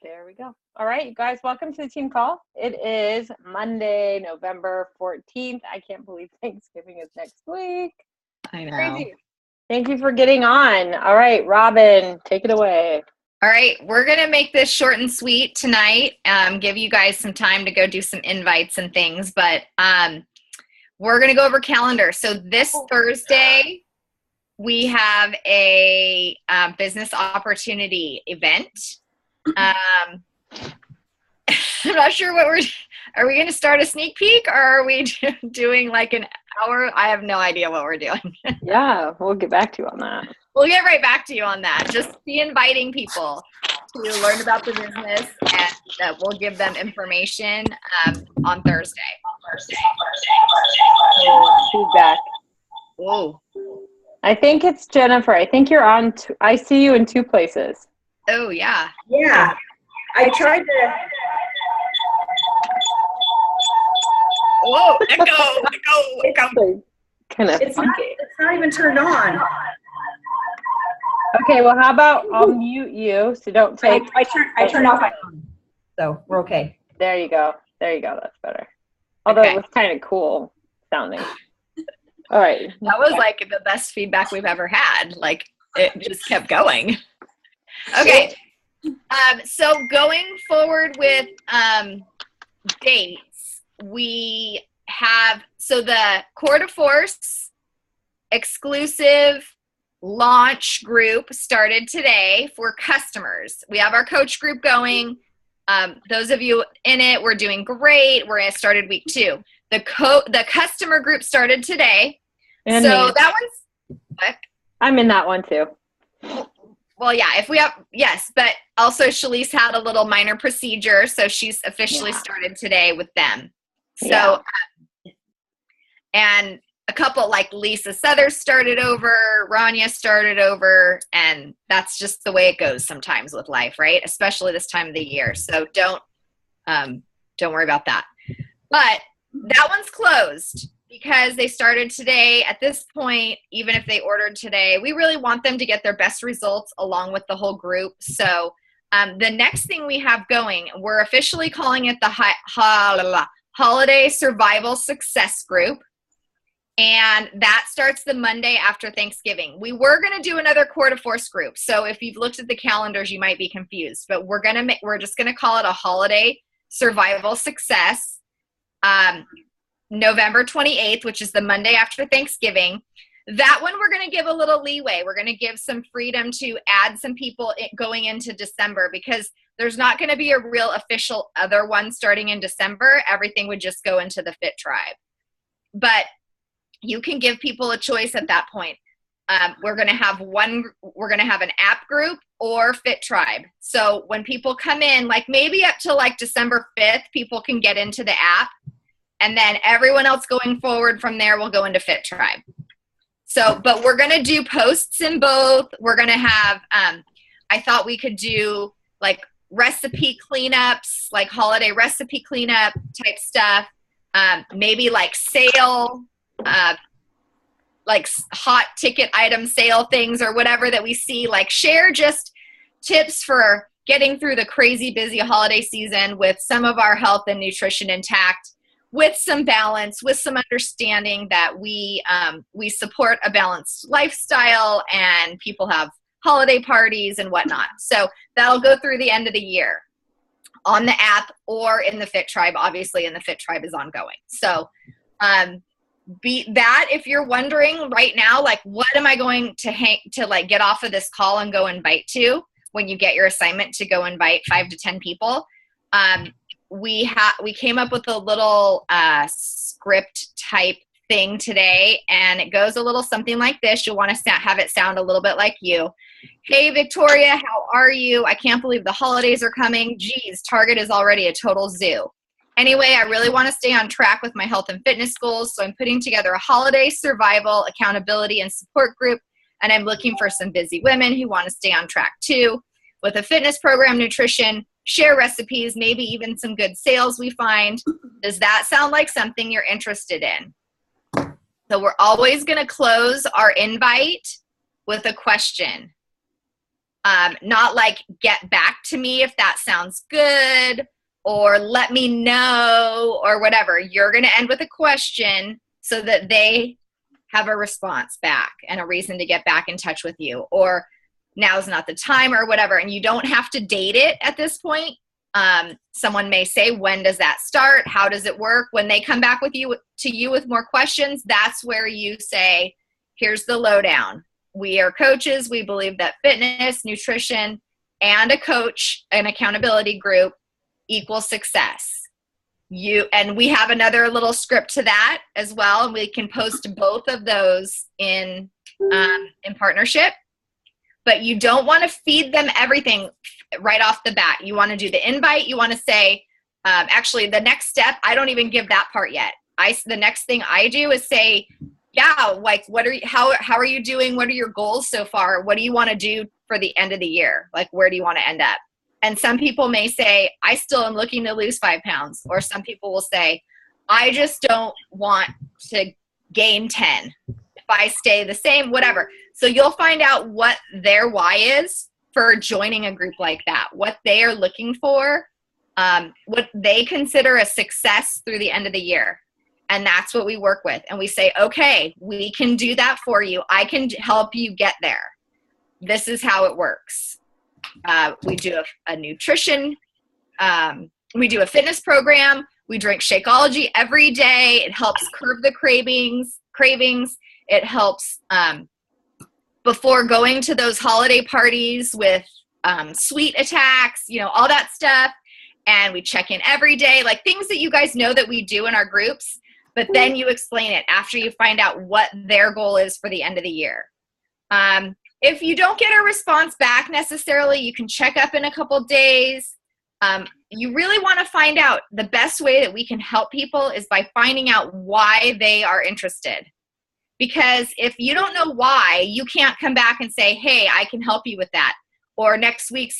There we go. All right, you guys, welcome to the team call. It is Monday, November 14th. I can't believe Thanksgiving is next week. I know. Crazy. Thank you for getting on. All right, Robin, take it away. All right, we're going to make this short and sweet tonight, give you guys some time to go do some invites and things, but we're going to go over calendar. So this Thursday, we have a business opportunity event. I'm not sure are we going to start a sneak peek, or are we doing like an hour? I have no idea what we're doing. Yeah, we'll get back to you on that. We'll get right back to you on that. Just be inviting people to learn about the business, and we'll give them information on Thursday. Feedback. Whoa. I think it's Jennifer. I think you're on. I see you in two places. Oh, yeah. Yeah. I tried to. Whoa, echo. Kind of. It's not even turned on. Okay, well, how about I'll mute you, so don't take. I turned off my phone, so we're okay. There you go. That's better. Although It was kind of cool sounding. All right. That was like the best feedback we've ever had. Like, it just kept going. Okay. So going forward with dates, we have, so the Core de Force exclusive launch group started today for customers. We have our coach group going. Those of you in it, we're doing great. We're started week 2. The customer group started today. And so me. that one's what? I'm in that one too. Well, yeah, yes, but also Shalise had a little minor procedure, so she's officially started today with them. So, and a couple like Lisa Southers started over, Rania started over, and that's just the way it goes sometimes with life, right? Especially this time of the year. So don't worry about that. But that one's closed because they started today. At this point, even if they ordered today, we really want them to get their best results along with the whole group. So the next thing we have going, we're officially calling it the Holiday Survival Success Group. And that starts the Monday after Thanksgiving. We were going to do another Core de Force group. So if you've looked at the calendars, you might be confused. But we're just going to call it a Holiday Survival Success. November 28th, which is the Monday after Thanksgiving. That one we're going to give a little leeway. We're going to give some freedom to add some people going into December, because there's not going to be a real official other one starting in December. Everything would just go into the Fit Tribe. But you can give people a choice at that point. We're going to have an app group or Fit Tribe. So when people come in, like maybe up to like December 5th, people can get into the app. And then everyone else going forward from there will go into Fit Tribe. So, but we're going to do posts in both. We're going to have, I thought we could do like recipe cleanups, like holiday recipe cleanup type stuff. Maybe like sale, like hot ticket item sale things or whatever that we see. Like share just tips for getting through the crazy busy holiday season with some of our health and nutrition intact, with some balance, with some understanding that we support a balanced lifestyle and people have holiday parties and whatnot. So that'll go through the end of the year on the app or in the Fit Tribe, obviously, and the Fit Tribe is ongoing. So if you're wondering right now, like, what am I going to like get off of this call and go invite to when you get your assignment to go invite 5 to 10 people? We came up with a little script type thing today, and it goes a little something like this. You'll want to have it sound a little bit like you. Hey, Victoria, how are you? I can't believe the holidays are coming. Geez, Target is already a total zoo. Anyway, I really want to stay on track with my health and fitness goals, so I'm putting together a holiday survival, accountability, and support group, and I'm looking for some busy women who want to stay on track too, with a fitness program, nutrition, share recipes, maybe even some good sales we find. Does that sound like something you're interested in? So we're always going to close our invite with a question. Not like get back to me if that sounds good or let me know or whatever. You're going to end with a question so that they have a response back and a reason to get back in touch with you, or now's not the time or whatever. And you don't have to date it at this point. Someone may say, when does that start? How does it work? When they come back with you with more questions, that's where you say, here's the lowdown. We are coaches. We believe that fitness, nutrition, and a coach, an accountability group equals success. And we have another little script to that as well. And we can post both of those in partnership. But you don't want to feed them everything right off the bat. You want to do the invite. You want to say, actually, the next step, I don't even give that part yet. The next thing I do is say, yeah, like, how are you doing? What are your goals so far? What do you want to do for the end of the year? Like, where do you want to end up? And some people may say, I still am looking to lose 5 pounds. Or some people will say, I just don't want to gain 10. If I stay the same, whatever. So you'll find out what their why is for joining a group like that, what they are looking for, what they consider a success through the end of the year. And that's what we work with. And we say, okay, we can do that for you. I can help you get there. This is how it works. We do a nutrition. We do a fitness program. We drink Shakeology every day. It helps curb the cravings. It helps before going to those holiday parties with sweet attacks, all that stuff. And we check in every day, like things that you guys know that we do in our groups. But then you explain it after you find out what their goal is for the end of the year. If you don't get a response back necessarily, you can check up in a couple days. You really want to find out the best way that we can help people is by finding out why they are interested. Because if you don't know why, you can't come back and say, hey, I can help you with that. Or next week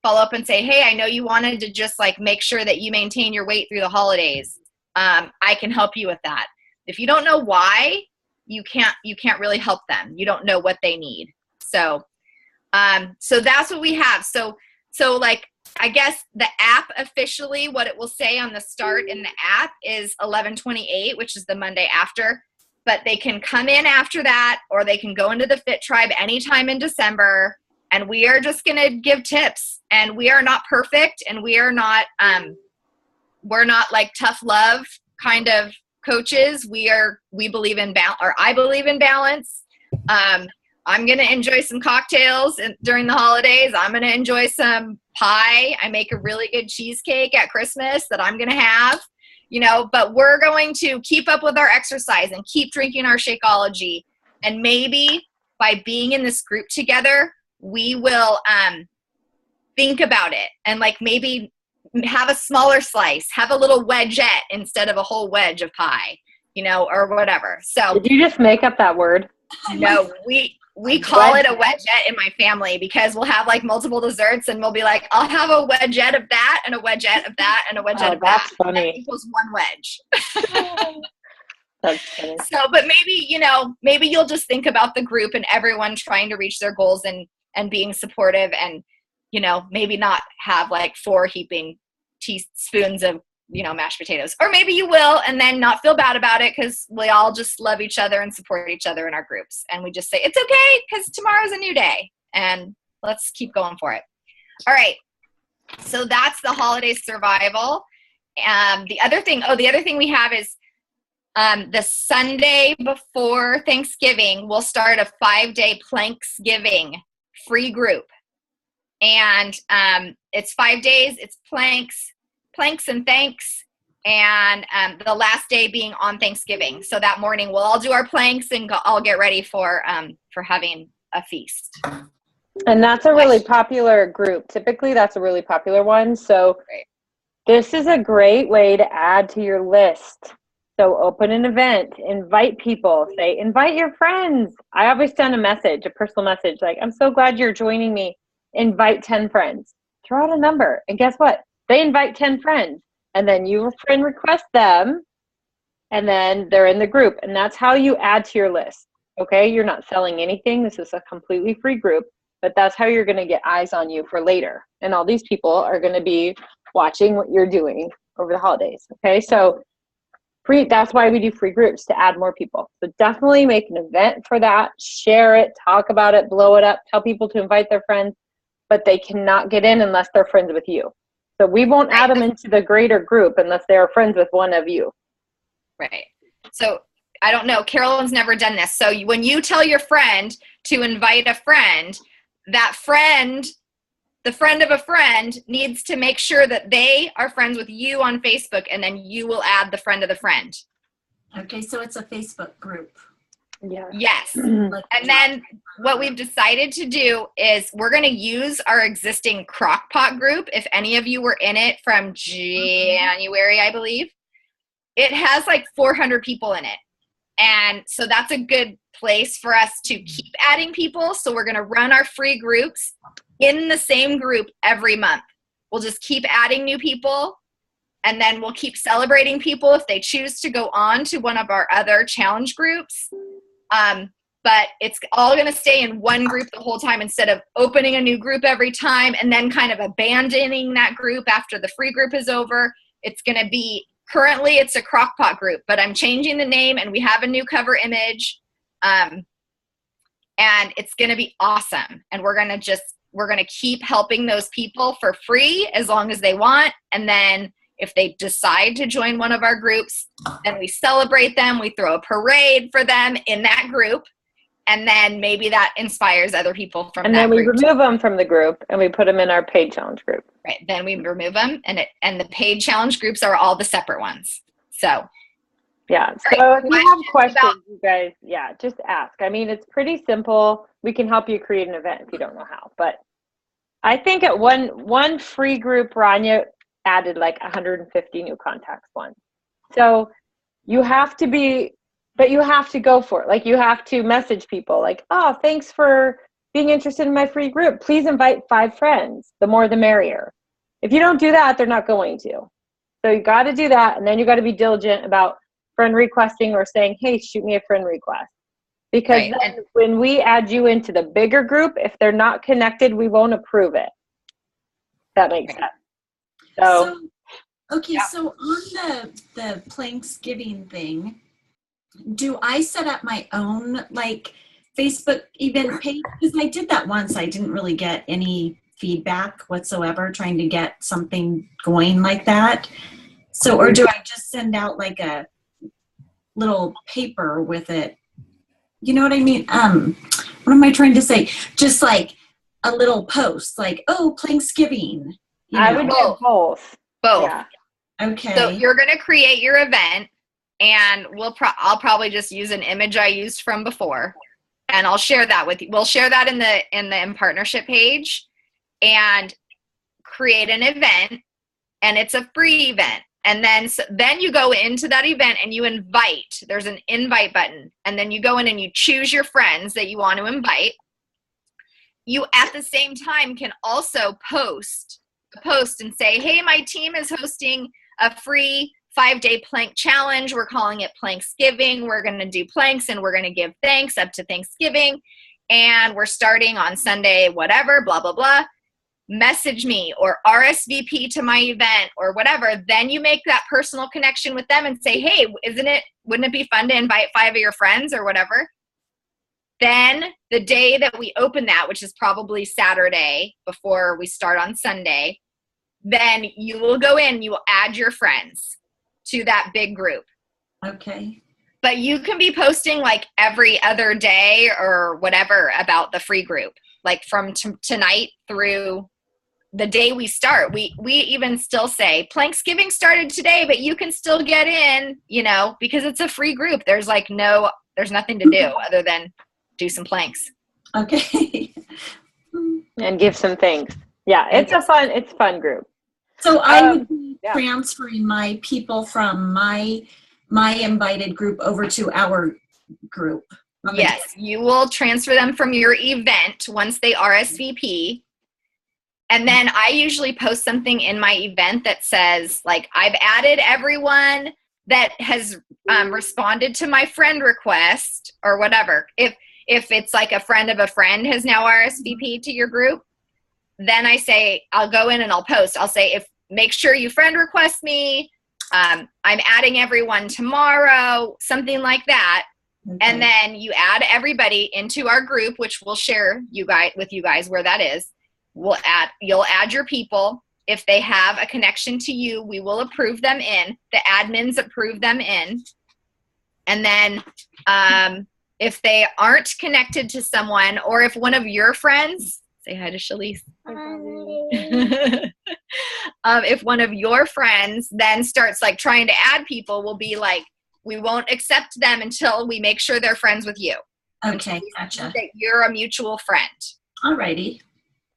follow up and say, hey, I know you wanted to just like make sure that you maintain your weight through the holidays. I can help you with that. If you don't know why, you can't really help them. You don't know what they need. So that's what we have. So like, I guess the app officially, what it will say on the start in the app is 11/28, which is the Monday after, but they can come in after that, or they can go into the Fit Tribe anytime in December. And we are just going to give tips, and we are not perfect, and we're not like tough love kind of coaches. We believe in balance, or I believe in balance. I'm going to enjoy some cocktails during the holidays. I'm going to enjoy some pie. I make a really good cheesecake at Christmas that I'm going to have, but we're going to keep up with our exercise and keep drinking our Shakeology. And maybe by being in this group together, we will think about it and like maybe have a smaller slice, have a little wedgette instead of a whole wedge of pie, or whatever. So did you just make up that word? No, we call it a wedgette in my family because we'll have like multiple desserts and we'll be like, I'll have a wedgette of that and a wedgette of that and a wedgette of that. That's funny. That equals one wedge. That's funny. So, but maybe you'll just think about the group and everyone trying to reach their goals and being supportive and, maybe not have like 4 heaping teaspoons of, mashed potatoes. Or maybe you will and then not feel bad about it because we all just love each other and support each other in our groups. And we just say, it's okay because tomorrow's a new day and let's keep going for it. All right. So that's the holiday survival. The other thing we have is the Sunday before Thanksgiving, we'll start a 5-day Planksgiving free group. And it's 5 days, it's planks and thanks, and the last day being on Thanksgiving. So that morning we'll all do our planks and all get ready for having a feast. And that's a really popular group. Typically that's a really popular one. So This is a great way to add to your list. So open an event, invite people, say, invite your friends. I always send a personal message, like, I'm so glad you're joining me. Invite 10 friends. Throw out a number. And guess what? They invite 10 friends. And then your friend requests them. And then they're in the group. And that's how you add to your list. Okay? You're not selling anything. This is a completely free group. but that's how you're going to get eyes on you for later. And all these people are going to be watching what you're doing over the holidays. Okay. So that's why we do free groups, to add more people. So definitely make an event for that, share it, talk about it, blow it up, tell people to invite their friends, but they cannot get in unless they're friends with you. So we won't add them into the greater group unless they are friends with one of you. Right. So I don't know, Carolyn's never done this. So when you tell your friend to invite a friend, that friend, the friend of a friend, needs to make sure that they are friends with you on Facebook, and then you will add the friend of the friend. Okay, so it's a Facebook group. Yeah. Yes. And then what we've decided to do is we're going to use our existing Crockpot group. If any of you were in it from January, I believe, it has like 400 people in it. And so that's a good place for us to keep adding people. So we're going to run our free groups in the same group every month. We'll just keep adding new people, and then we'll keep celebrating people if they choose to go on to one of our other challenge groups. But it's all going to stay in one group the whole time, instead of opening a new group every time and then kind of abandoning that group after the free group is over. It's going to be, currently it's a Crockpot group, but I'm changing the name, and we have a new cover image. And it's going to be awesome. And we're going to keep helping those people for free as long as they want. And then if they decide to join one of our groups, then we celebrate them. We throw a parade for them in that group. And then maybe that inspires other people from that group. And then we remove them from the group and we put them in our paid challenge group. Right. Then we remove them, and the paid challenge groups are all the separate ones. So yeah. So if you have questions, you guys, just ask. I mean, it's pretty simple. We can help you create an event if you don't know how. But I think at one free group, Rania added like 150 new contacts once. So you have to go for it. Like, you have to message people like, oh, thanks for being interested in my free group. Please invite 5 friends. The more the merrier. If you don't do that, they're not going to. So you got to do that. And then you got to be diligent about friend requesting or saying, hey, shoot me a friend request. Because then when we add you into the bigger group, if they're not connected, we won't approve it. That makes sense. So so on the Planksgiving thing, do I set up my own like Facebook event page? Because I did that once. I didn't really get any feedback whatsoever trying to get something going like that. So, or do I just send out like a little paper with it? You know what I mean? What am I trying to say? Just like a little post, like, oh, Planksgiving. I would do both. Both. Yeah. Okay. So you're going to create your event, and I'll probably just use an image I used from before, and I'll share that with you. We'll share that in the partnership page, and create an event, and it's a free event. And then you go into that event and you invite. There's an invite button, and then you go in and you choose your friends that you want to invite. You at the same time can also post and say, hey, my team is hosting a free 5-day plank challenge. We're calling it Planksgiving. We're going to do planks, and we're going to give thanks up to Thanksgiving. And we're starting on Sunday, whatever, blah, blah, blah. Message me or RSVP to my event or whatever. Then you make that personal connection with them and say, hey, wouldn't it be fun to invite 5 of your friends or whatever? Then the day that we open that, which is probably Saturday before we start on Sunday, then you will go in, you will add your friends to that big group. Okay. But you can be posting like every other day or whatever about the free group, like from tonight through the day we start. We even still say Planksgiving started today, but you can still get in, because it's a free group. There's nothing to do other than do some planks. Okay. And give some thanks. Yeah, it's fun group. So I would be transferring my people from my invited group over to our group. Yes, you will transfer them from your event once they RSVP. And then I usually post something in my event that says, like, I've added everyone that has responded to my friend request or whatever. If if it's like a friend of a friend has now RSVP'd to your group, then I say, I'll go in and I'll post. I'll say, make sure you friend request me. I'm adding everyone tomorrow, something like that. Okay. And then you add everybody into our group, which we'll share with you guys where that is. You'll add your people. If they have a connection to you, we will approve them in. The admins approve them in. And then if they aren't connected to someone, or if one of your friends, say hi to Shalise. If one of your friends then starts like trying to add people, we'll be like, we won't accept them until we make sure they're friends with you. Okay, gotcha. That you're a mutual friend. Alrighty.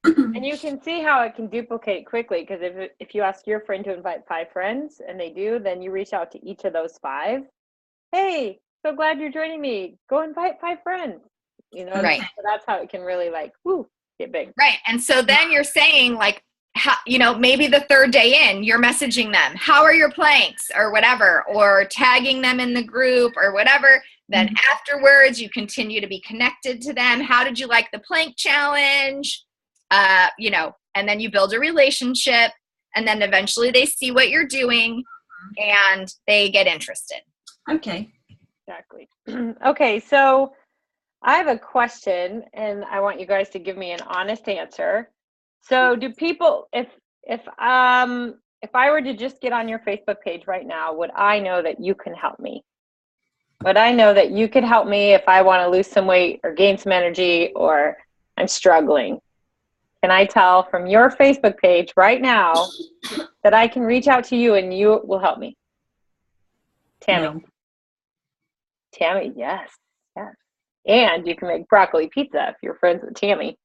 And you can see how it can duplicate quickly, because if you ask your friend to invite 5 friends and they do, then you reach out to each of those 5. Hey, so glad you're joining me. Go invite 5 friends. You know, Right. So that's how it can really like, get big. Right. And so then you're saying like, how, you know, maybe the 3rd day in, you're messaging them, how are your planks or whatever, or tagging them in the group or whatever. Then afterwards, you continue to be connected to them. How did you like the plank challenge? You know, and then you build a relationship, and then eventually they see what you're doing and they get interested. Okay. Exactly. Okay, so I have a question, and I want you guys to give me an honest answer. So, do people, if I were to just get on your Facebook page right now, would I know that you can help me? Would I know that you could help me if I want to lose some weight or gain some energy, or I'm struggling? Can I tell from your Facebook page right now that I can reach out to you and you will help me? Tammy. No. Tammy, yes. And you can make broccoli pizza if you're friends with Tammy.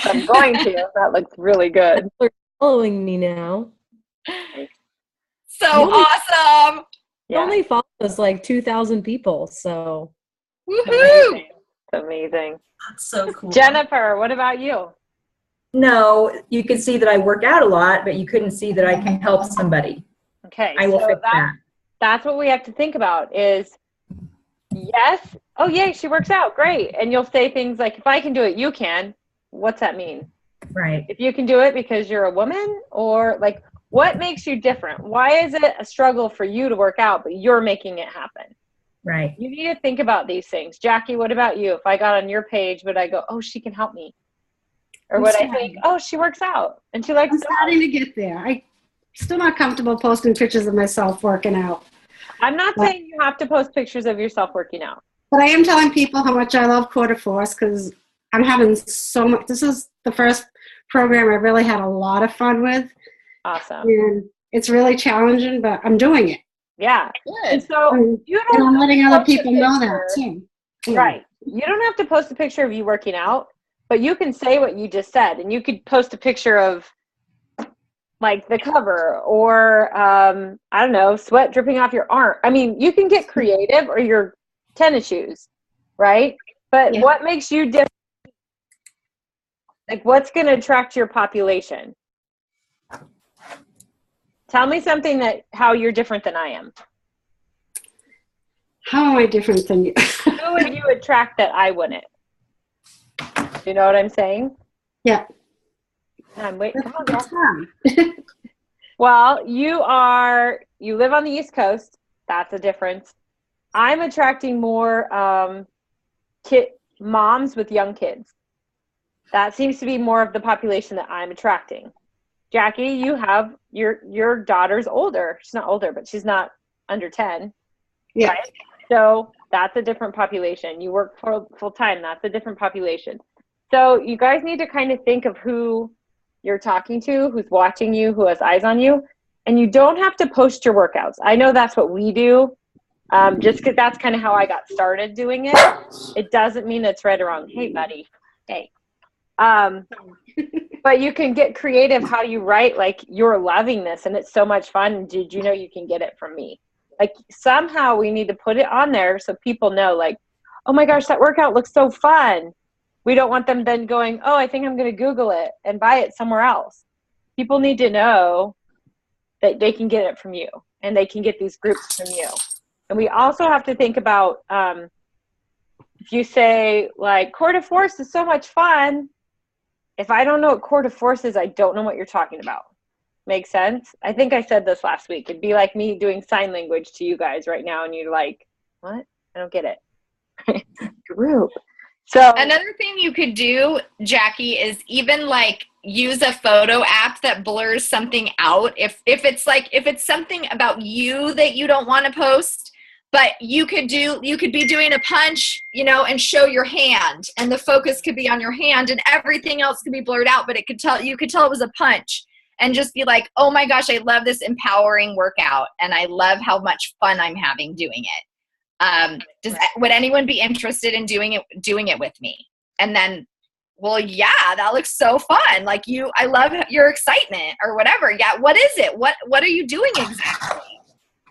I'm going to. That looks really good. They're following me now. So Really? awesome. It only follows like 2,000 people, so. Woohoo. It's amazing. That's so cool. Jennifer, what about you? No, you could see that I work out a lot, but you couldn't see that I can help somebody. Okay. I will so fix that. That's what we have to think about is, yes, oh yay, she works out, great. And you'll say things like, if I can do it, you can. What's that mean? Right. If you can do it because you're a woman, or like, what makes you different? Why is it a struggle for you to work out, but you're making it happen? Right. You need to think about these things. Jackie, what about you? If I got on your page, would I go, oh, she can help me? Or would I think, oh, she works out and she likes I'm to starting to get there. I'm still not comfortable posting pictures of myself working out. I'm not saying you have to post pictures of yourself working out. But I am telling people how much I love Quarter Force because I'm having so much. This is the first program I really had a lot of fun with. Awesome. And it's really challenging, but I'm doing it. Yeah. And Good. so And you and don't I'm letting have to other post a people know that picture. too. Yeah. Right. You don't have to post a picture of you working out, but you can say what you just said, and you could post a picture of like the cover, or I don't know, sweat dripping off your arm. I mean, you can get creative, or your tennis shoes, right? But Yeah. what makes you different? Like, what's going to attract your population? Tell me something how you're different than I am. How am I different than you? Who would you attract that I wouldn't? You know what I'm saying? Yeah. I'm waiting. Come on, That's girl. hard. Well, you live on the East Coast. That's a difference. I'm attracting more moms with young kids. That seems to be more of the population that I'm attracting. Jackie, you have your daughter's older. She's not older, but she's not under 10. Yeah. Right? So that's a different population. You work full time. That's a different population. So you guys need to kind of think of who you're talking to, who's watching you, who has eyes on you. And you don't have to post your workouts. I know that's what we do, just because that's kind of how I got started doing it. It doesn't mean it's right or wrong. Hey, buddy. Hey. But you can get creative how you write, like, you're loving this and it's so much fun. Did you know you can get it from me? Like, somehow we need to put it on there so people know, like, oh my gosh, that workout looks so fun. We don't want them then going, oh, I think I'm going to Google it and buy it somewhere else. People need to know that they can get it from you and they can get these groups from you. And we also have to think about if you say like Coeur de Force is so much fun, if I don't know what Coeur de Force is, I don't know what you're talking about. Make sense? I think I said this last week. It'd be like me doing sign language to you guys right now, and you're like, what? I don't get it. Group. So another thing you could do, Jackie, is even like use a photo app that blurs something out. If it's something about you that you don't want to post, but you could be doing a punch, and show your hand, and the focus could be on your hand, and everything else could be blurred out, but you could tell it was a punch, and just be like, oh my gosh, I love this empowering workout, and I love how much fun I'm having doing it. Would anyone be interested in doing it with me? And then, well, yeah, that looks so fun. Like I love your excitement or whatever. Yeah. What is it? What are you doing exactly?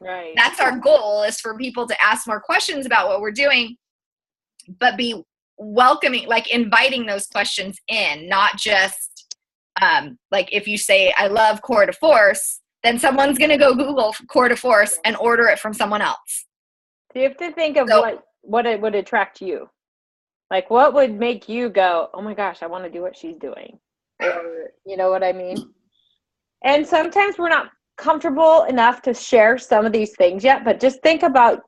Right. That's our goal, is for people to ask more questions about what we're doing, but be welcoming, like inviting those questions in, not just, like if you say, I love Coeur de Force, then someone's going to go Google Coeur de Force and order it from someone else. So you have to think of what it would attract you. Like what would make you go, oh my gosh, I want to do what she's doing. Or, you know what I mean? And sometimes we're not comfortable enough to share some of these things yet, but just think about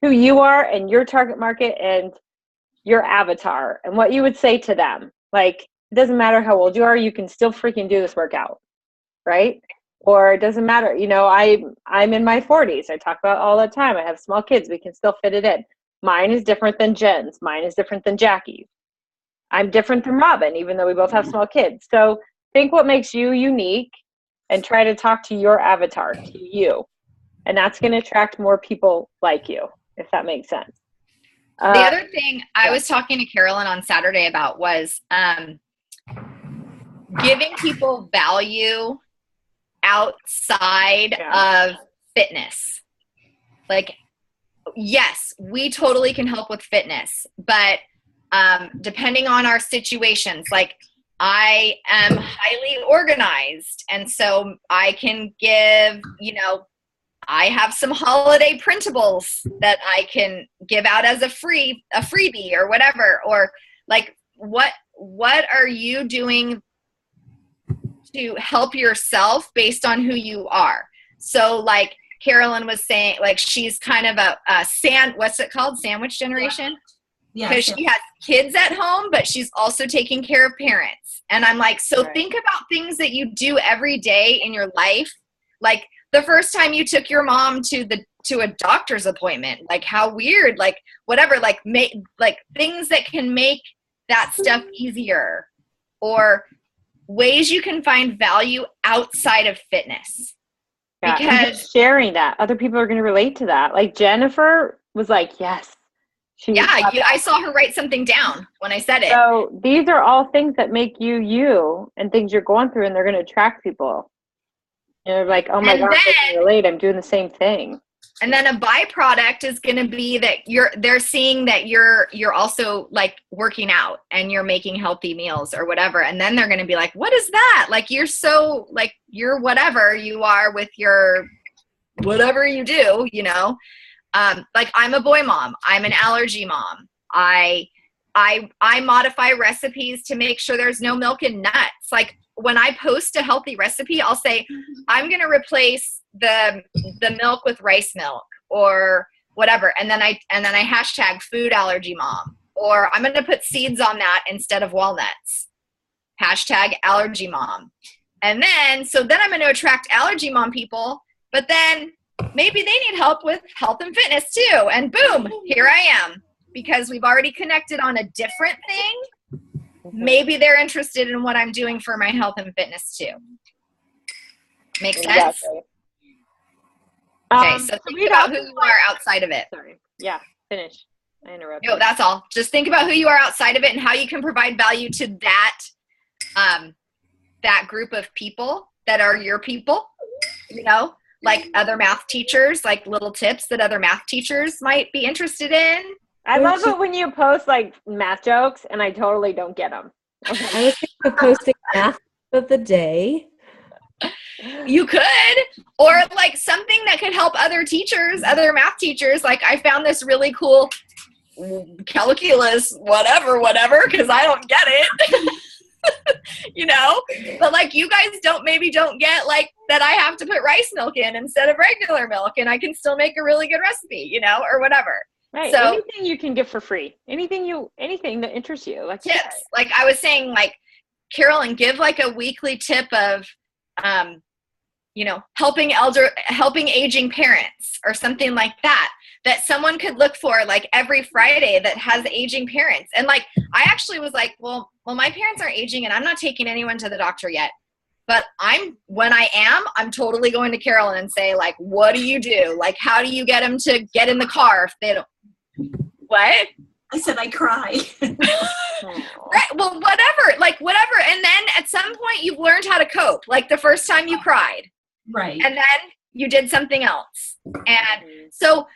who you are and your target market and your avatar and what you would say to them. Like, it doesn't matter how old you are, you can still freaking do this workout, right? Or it doesn't matter, I'm in my 40s. I talk about it all the time. I have small kids. We can still fit it in. Mine is different than Jen's. Mine is different than Jackie's. I'm different than Robin, even though we both have small kids. So think what makes you unique and try to talk to your avatar, to you. And that's going to attract more people like you, if that makes sense. The other thing I was talking to Carolyn on Saturday about was giving people value outside of fitness. Like, yes, we totally can help with fitness, but depending on our situations, like I am highly organized, and so I can give, I have some holiday printables that I can give out as a freebie or whatever, or like what are you doing to help yourself based on who you are? So like Carolyn was saying, like she's kind of what's it called? Sandwich generation? Yeah. Because she has kids at home, but she's also taking care of parents. And I'm like, so think about things that you do every day in your life. Like the first time you took your mom to a doctor's appointment, like how weird, like whatever, like things that can make that stuff easier, or ways you can find value outside of fitness. Yeah, because sharing that, other people are going to relate to that. Like Jennifer was like, yes. I saw her write something down when I said it. So these are all things that make you and things you're going through, and they're going to attract people. And they're like, oh my gosh, I can relate. I'm doing the same thing. And then a byproduct is going to be that they're seeing that you're also like working out and you're making healthy meals or whatever. And then they're going to be like, what is that? Like, you're so like, you're whatever you are with your, whatever you do, like I'm a boy mom. I'm an allergy mom. I modify recipes to make sure there's no milk and nuts. Like when I post a healthy recipe, I'll say, I'm going to replace the milk with rice milk or whatever. And then I hashtag food allergy mom, or I'm going to put seeds on that instead of walnuts. Hashtag allergy mom. And then I'm going to attract allergy mom people, but then maybe they need help with health and fitness too. And boom, here I am, because we've already connected on a different thing. Maybe they're interested in what I'm doing for my health and fitness too. Makes sense? Okay, so think about who you are outside of it. Sorry. Yeah, finish. I interrupted. No, that's all. Just think about who you are outside of it and how you can provide value to that that group of people that are your people, like other math teachers, like little tips that other math teachers might be interested in. I love it when you post like math jokes and I totally don't get them. I was thinking of posting math of the day. You could, or like something that could help other teachers, other math teachers. Like I found this really cool calculus, whatever, because I don't get it. You know, but like you guys don't get like that I have to put rice milk in instead of regular milk, and I can still make a really good recipe, you know, or whatever. Right. So anything you can get for free, anything that interests you, like tips. Like I was saying, like Carolyn, give like a weekly tip of, you know, helping aging parents or something like that someone could look for like every Friday that has aging parents. And like, I actually was like, well, my parents are aging and I'm not taking anyone to the doctor yet, but when I'm totally going to Carolyn and say like, what do you do? Like, how do you get them to get in the car if they don't, what? I said, I cry. Right. Well, whatever. And then at some point you've learned how to cope. Like the first time you cried. Right. And then you did something else. And so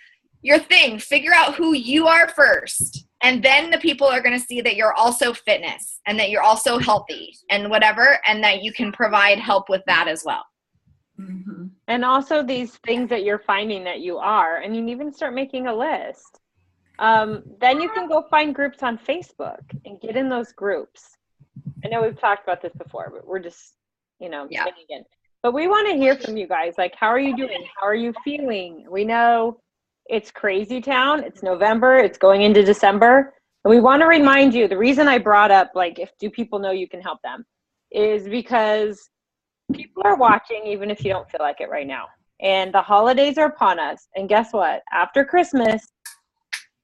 figure out who you are first. And then the people are going to see that you're also fitness and that you're also healthy and whatever, and that you can provide help with that as well. Mm-hmm. And also these things that you're finding that you are, and you can even start making a list. Then you can go find groups on Facebook and get in those groups. I know we've talked about this before, but we're just, you know, Yeah. again. But we want to hear from you guys. Like, how are you doing? How are you feeling? We know it's crazy town. It's November. It's going into December. And we want to remind you, the reason I brought up, like, do people know you can help them, is because people are watching even if you don't feel like it right now. And the holidays are upon us. And guess what? After Christmas,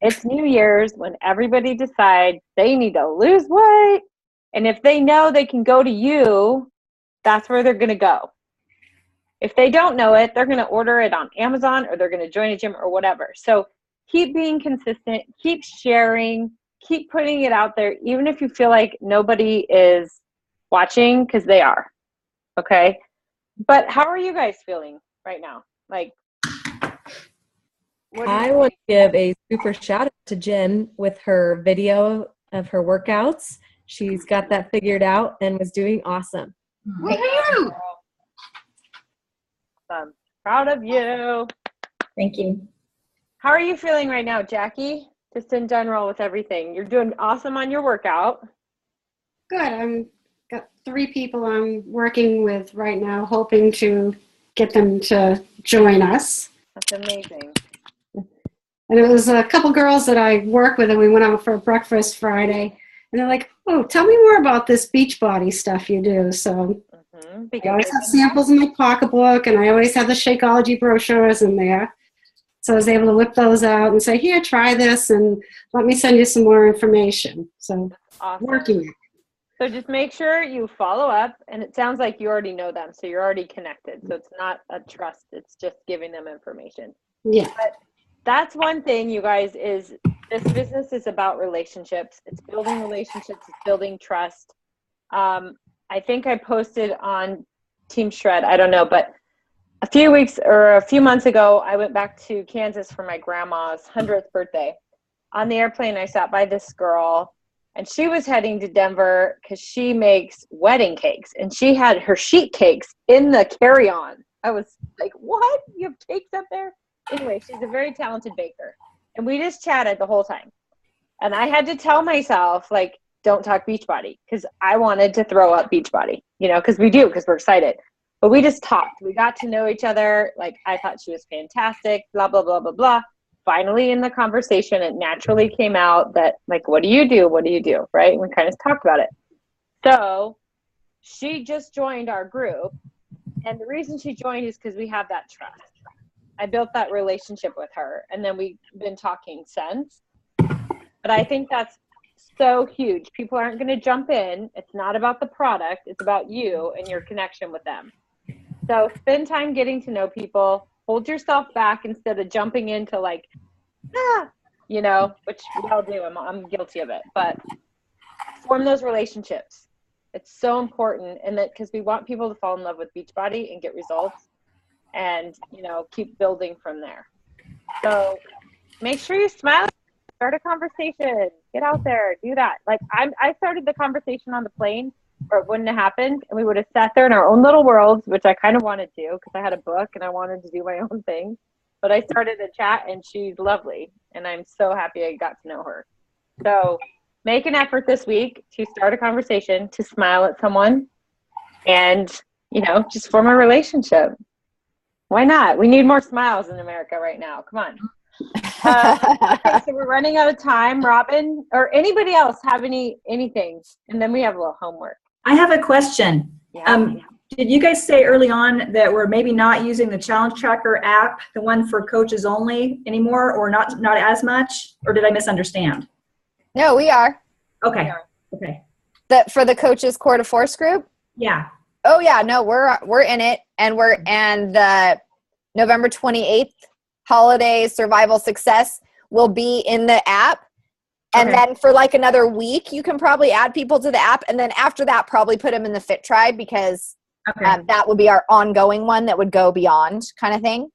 it's New Year's when everybody decides they need to lose weight. And if they know they can go to you, that's where they're going to go. If they don't know it, they're going to order it on Amazon or they're going to join a gym or whatever. So keep being consistent, keep sharing, keep putting it out there, even if you feel like nobody is watching, because they are. Okay? But how are you guys feeling right now? Like, I want to give a super shout out to Jen with her video of her workouts. She's got that figured out and was doing awesome. Woohoo! Awesome. Proud of you. Thank you. How are you feeling right now, Jackie? Just in general with everything. You're doing awesome on your workout. Good. I'm got 3 people I'm working with right now, hoping to get them to join us. That's amazing. And it was a couple girls that I work with, and we went out for breakfast Friday. And they're like, oh, tell me more about this Beachbody stuff you do. So I always have samples in my pocketbook, and I always have the Shakeology brochures in there. So I was able to whip those out and say, here, try this, and let me send you some more information. So Awesome. working it. So just make sure you follow up, and it sounds like you already know them, so you're already connected. So it's not a trust, it's just giving them information. Yeah. But that's one thing, you guys, is this business is about relationships. It's building relationships, it's building trust. I think I posted on Team Shred, I don't know, but a few months ago, I went back to Kansas for my grandma's 100th birthday. On the airplane, I sat by this girl, and she was heading to Denver because she makes wedding cakes, and she had her sheet cakes in the carry-on. I was like, what? You have cakes up there? Anyway, she's a very talented baker, and we just chatted the whole time. And I had to tell myself, like, don't talk Beachbody, because I wanted to throw up Beachbody, you know, because we're excited. But we just talked. We got to know each other. Like, I thought she was fantastic, blah, blah, blah, blah, blah. Finally, in the conversation, it naturally came out that, like, what do you do? What do you do? Right? And we kind of talked about it. So she just joined our group. And the reason she joined is because we have that trust. I built that relationship with her. And then we've been talking since. But I think that's so huge. People aren't going to jump in. It's not about the product. It's about you and your connection with them. So spend time getting to know people. Hold yourself back instead of jumping into like, you know, which we all do. I'm guilty of it. But form those relationships. It's so important. And that because we want people to fall in love with Beachbody and get results and, you know, keep building from there. So make sure you smile. Start a conversation. Get out there. Do that. Like I started the conversation on the plane, or it wouldn't have happened, and we would have sat there in our own little worlds, which I kind of wanted to because I had a book and I wanted to do my own thing. but I started a chat and she's lovely. And I'm so happy I got to know her. So make an effort this week to start a conversation, to smile at someone, and, just form a relationship. Why not? We need more smiles in America right now. Come on. Okay, so we're running out of time. Robin, or anybody else have anything? And then we have a little homework. I have a question. Yeah. Did you guys say early on that we're maybe not using the Challenge Tracker app, the one for coaches only anymore, or not as much? Or did I misunderstand? No, we are. Okay. Okay. For the coaches Core to Force group? Yeah. Oh yeah, no, we're in it, and the November 28th holiday survival success will be in the app. And then for like another week, you can probably add people to the app. And then after that, probably put them in the Fit Tribe, because that would be our ongoing one that would go beyond kind of thing.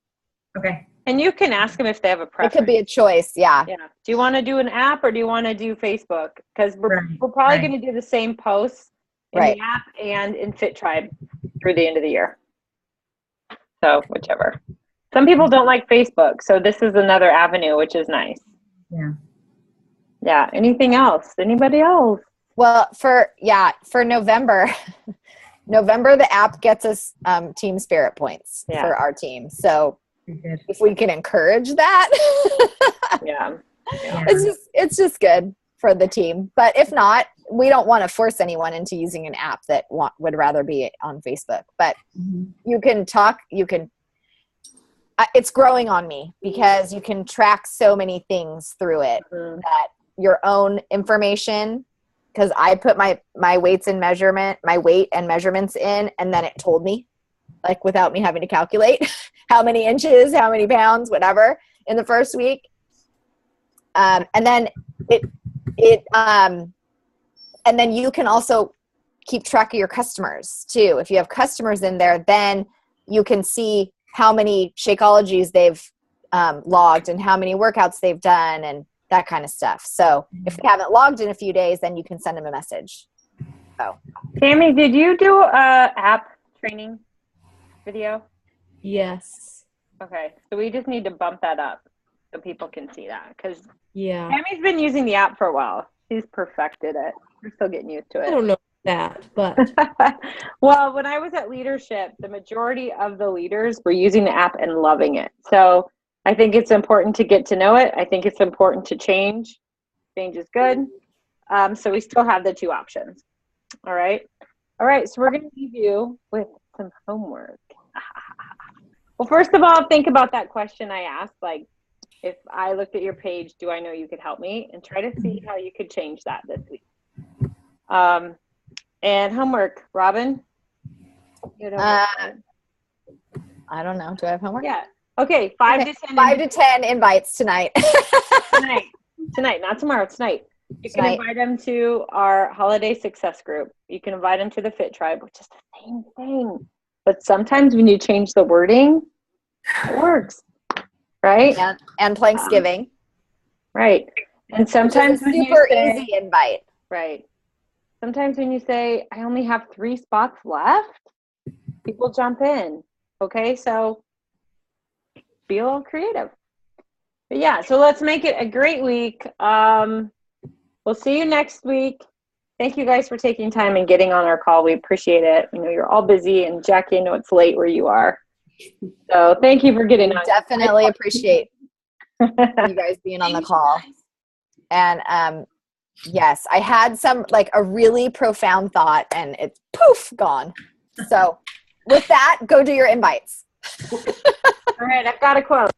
Okay. And you can ask them if they have a preference. It could be a choice, yeah. Yeah. Do you want to do an app or do you want to do Facebook? Because we're probably going to do the same posts in the app and in Fit Tribe through the end of the year. So whichever. Some people don't like Facebook, so this is another avenue, which is nice. Yeah. Yeah. Anything else? Anybody else? Well, for November, the app gets us team spirit points for our team. So if we can encourage that, yeah. it's just good for the team. But if not, we don't want to force anyone into using an app that would rather be on Facebook. But you can talk. It's growing on me because you can track so many things through it that your own information. Because I put my weight and measurements in, and then it told me, like, without me having to calculate how many inches, how many pounds, whatever, in the first week. And then and then you can also keep track of your customers too. If you have customers in there, then you can see how many Shakeologies they've logged and how many workouts they've done and that kind of stuff. So if they haven't logged in a few days, then you can send them a message. Tammy, did you do a app training video? Yes. Okay, so we just need to bump that up so people can see that, because Tammy's been using the app for a while. She's perfected it. We're still getting used to it. I don't know that, but well, when I was at leadership, the majority of the leaders were using the app and loving it. So I think it's important to get to know it. I think it's important to change. Change is good. So we still have the two options. All right. So we're going to leave you with some homework. Well, first of all, think about that question I asked. Like, if I looked at your page, do I know you could help me? And try to see how you could change that this week. And homework, Robin? I don't know. Do I have homework? Yeah. Okay, 5 to 10 invites tonight. Tonight, not tomorrow, tonight. You can invite them to our holiday success group. You can invite them to the Fit Tribe, which is the same thing. But sometimes when you change the wording, it works, right? And Thanksgiving. Right. And sometimes when super easy invite. Right. Sometimes when you say, I only have 3 spots left, people jump in. Okay, so be a little creative. But yeah, so let's make it a great week. We'll see you next week. Thank you guys for taking time and getting on our call. We appreciate it. We know you're all busy, and Jackie, I know it's late where you are. So thank you for getting on. Definitely appreciate you guys being on the call. And yes, I had a really profound thought, and it's poof, gone. So with that, go do your invites. All right, I've got a quote.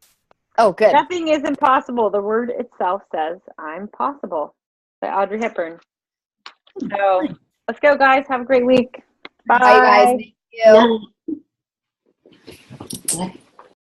Oh, good. Nothing is impossible. The word itself says, I'm possible, by Audrey Hepburn. So let's go, guys. Have a great week. Bye. Bye, guys. Thank you. Yeah.